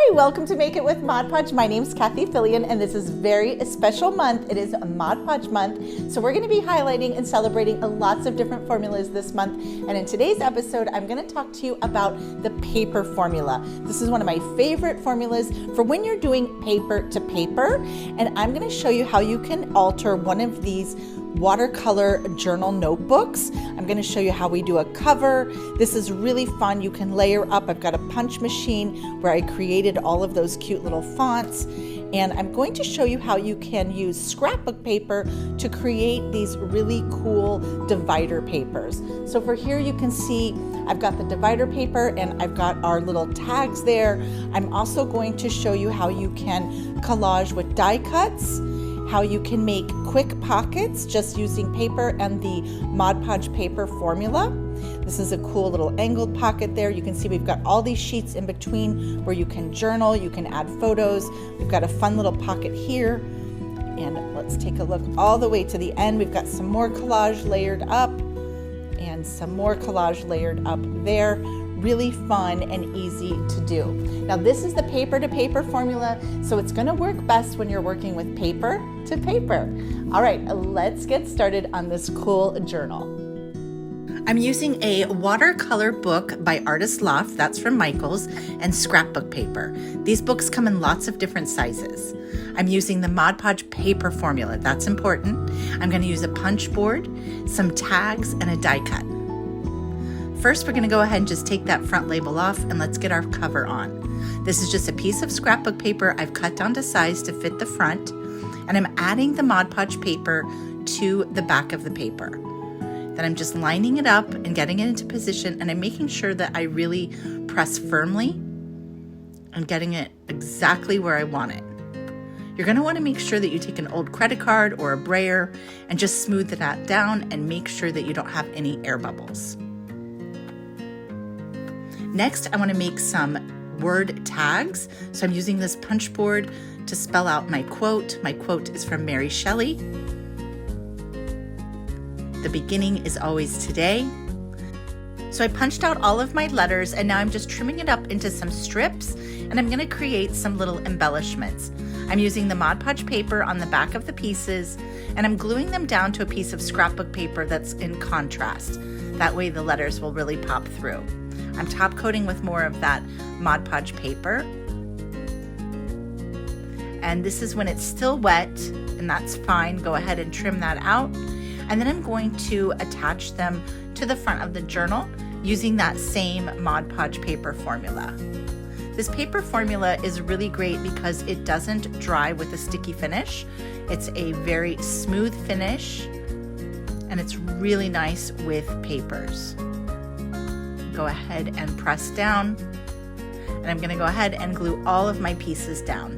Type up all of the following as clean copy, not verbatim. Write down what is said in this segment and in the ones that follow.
Hi, welcome to Make It with Mod Podge. My name's Cathie and this is very special month. It is Mod Podge month, so we're going to be highlighting and celebrating lots of different formulas this month. And in today's episode, I'm going to talk to you about the paper formula. This is one of my favorite formulas for when you're doing paper to paper, and I'm going to show you how you can alter one of these watercolor journal notebooks. I'm going to show you how we do a cover. This is really fun. You can layer up. I've got a punch machine where I created all of those cute little fonts, and I'm going to show you how you can use scrapbook paper to create these really cool divider papers. So for here you can see I've got the divider paper and I've got our little tags there. I'm also going to show you how you can collage with die cuts, how you can make quick pockets just using paper and the Mod Podge paper formula. This is a cool little angled pocket there. You can see we've got all these sheets in between where you can journal, you can add photos. We've got a fun little pocket here. And let's take a look all the way to the end. We've got some more collage layered up and some more collage layered up there. Really fun and easy to do. Now this is the paper to paper formula, so it's going to work best when you're working with paper to paper. All right, let's get started on this cool journal. I'm using a watercolor book by Artist Loft, that's from Michaels, and scrapbook paper. These books come in lots of different sizes. I'm using the Mod Podge paper formula, that's important. I'm going to use a punch board, some tags, and a die cut. First, we're going to go ahead and just take that front label off and let's get our cover on. This is just a piece of scrapbook paper I've cut down to size to fit the front, and I'm adding the Mod Podge paper to the back of the paper. Then I'm just lining it up and getting it into position, and I'm making sure that I really press firmly and getting it exactly where I want it. You're going to want to make sure that you take an old credit card or a brayer and just smooth that down and make sure that you don't have any air bubbles. Next, I want to make some word tags. So I'm using this punch board to spell out my quote. My quote is from Mary Shelley. The beginning is always today. So I punched out all of my letters, and now I'm just trimming it up into some strips, and I'm going to create some little embellishments. I'm using the Mod Podge paper on the back of the pieces, and I'm gluing them down to a piece of scrapbook paper that's in contrast. That way the letters will really pop through. I'm top coating with more of that Mod Podge paper. And this is when it's still wet, and that's fine. Go ahead and trim that out. And then I'm going to attach them to the front of the journal using that same Mod Podge paper formula. This paper formula is really great because it doesn't dry with a sticky finish. It's a very smooth finish, and it's really nice with papers. Go ahead and press down, and I'm going to go ahead and glue all of my pieces down.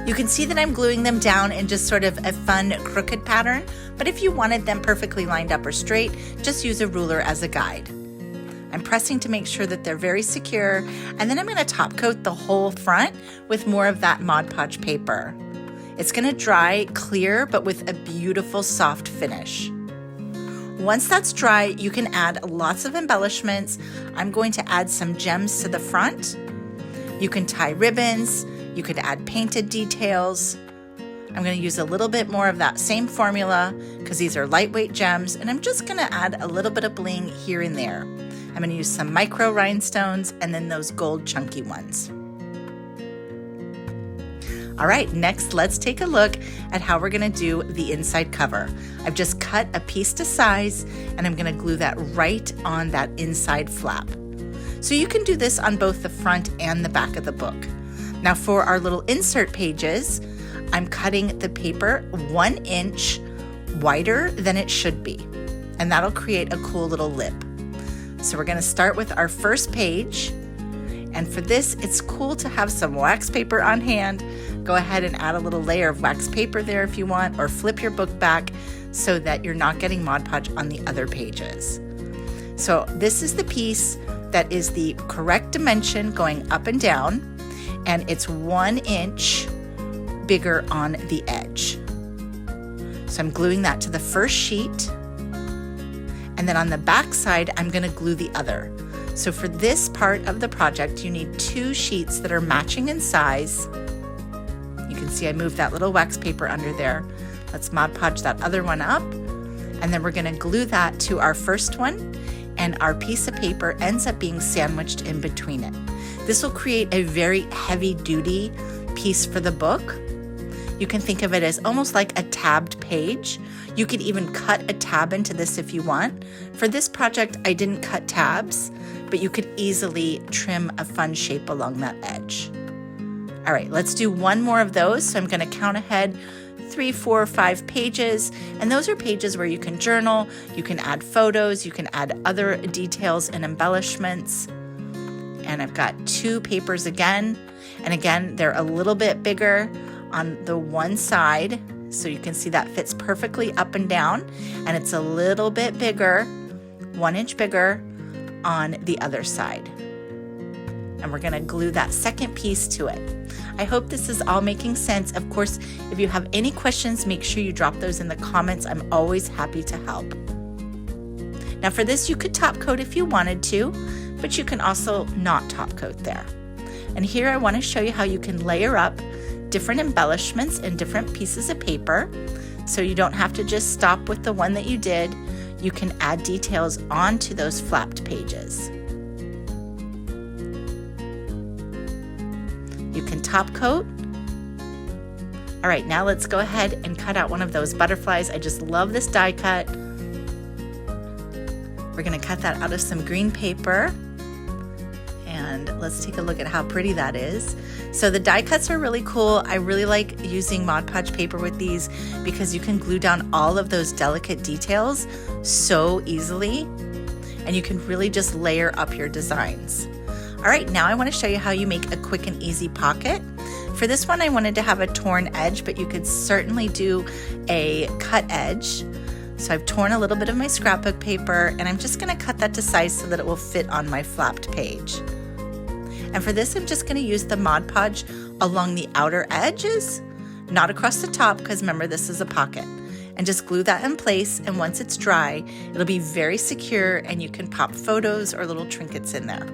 You can see that I'm gluing them down in just sort of a fun crooked pattern, but if you wanted them perfectly lined up or straight, just use a ruler as a guide. I'm pressing to make sure that they're very secure, and then I'm going to top coat the whole front with more of that Mod Podge paper. It's going to dry clear, but with a beautiful soft finish. Once that's dry, you can add lots of embellishments. I'm going to add some gems to the front. You can tie ribbons. You could add painted details. I'm going to use a little bit more of that same formula because these are lightweight gems, and I'm just going to add a little bit of bling here and there. I'm going to use some micro rhinestones and then those gold chunky ones. All right, next let's take a look at how we're going to do the inside cover. I've just cut a piece to size, and I'm going to glue that right on that inside flap. So you can do this on both the front and the back of the book. Now for our little insert pages, I'm cutting the paper 1 inch wider than it should be, and that'll create a cool little lip. So we're going to start with our first page, and for this it's cool to have some wax paper on hand. Go ahead and add a little layer of wax paper there if you want, or flip your book back so that you're not getting Mod Podge on the other pages. So this is the piece that is the correct dimension going up and down, and it's 1 inch bigger on the edge. So I'm gluing that to the first sheet, and then on the back side, I'm gonna glue the other. So for this part of the project, you need 2 sheets that are matching in size. You can see I moved that little wax paper under there. Let's Mod Podge that other one up, and then we're gonna glue that to our first one, and our piece of paper ends up being sandwiched in between it. This will create a very heavy-duty piece for the book. You can think of it as almost like a tabbed page. You could even cut a tab into this if you want. For this project, I didn't cut tabs, but you could easily trim a fun shape along that edge. All right, let's do one more of those. So I'm gonna count ahead 3, 4, 5 pages, and those are pages where you can journal, you can add photos, you can add other details and embellishments. And I've got 2 papers again, and again, they're a little bit bigger on the one side, so you can see that fits perfectly up and down, and it's a little bit bigger, 1 inch bigger on the other side. And we're gonna glue that second piece to it. I hope this is all making sense. Of course, if you have any questions, make sure you drop those in the comments. I'm always happy to help. Now for this, you could top coat if you wanted to, but you can also not top coat there. And here I want to show you how you can layer up different embellishments in different pieces of paper, so you don't have to just stop with the one that you did. You can add details onto those flapped pages. You can top coat. All right, now let's go ahead and cut out one of those butterflies. I just love this die cut. We're gonna cut that out of some green paper. And let's take a look at how pretty that is. So the die cuts are really cool. I really like using Mod Podge paper with these because you can glue down all of those delicate details so easily, and you can really just layer up your designs. All right, now I want to show you how you make a quick and easy pocket. For this one, I wanted to have a torn edge, but you could certainly do a cut edge. So I've torn a little bit of my scrapbook paper, and I'm just going to cut that to size so that it will fit on my flapped page. And for this, I'm just going to use the Mod Podge along the outer edges, not across the top, because remember, this is a pocket. And just glue that in place, and once it's dry, it'll be very secure, and you can pop photos or little trinkets in there.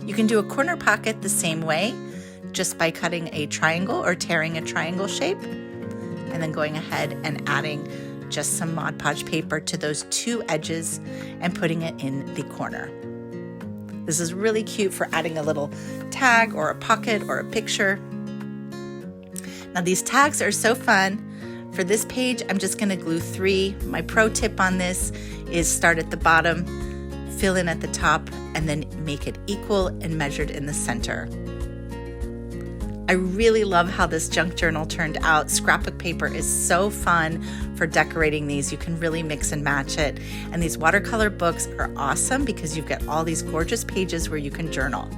You can do a corner pocket the same way, just by cutting a triangle or tearing a triangle shape, and then going ahead and adding just some Mod Podge paper to those 2 edges and putting it in the corner. This is really cute for adding a little tag or a pocket or a picture. Now these tags are so fun. For this page, I'm just gonna glue 3. My pro tip on this is start at the bottom, fill in at the top, and then make it equal and measured in the center. I really love how this junk journal turned out. Scrapbook paper is so fun for decorating these. You can really mix and match it. And these watercolor books are awesome because you've got all these gorgeous pages where you can journal.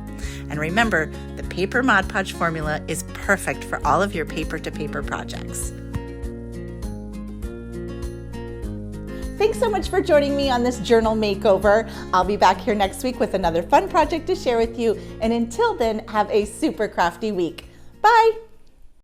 And remember, the Paper Mod Podge formula is perfect for all of your paper-to-paper projects. Thanks so much for joining me on this journal makeover. I'll be back here next week with another fun project to share with you. And until then, have a super crafty week. Bye.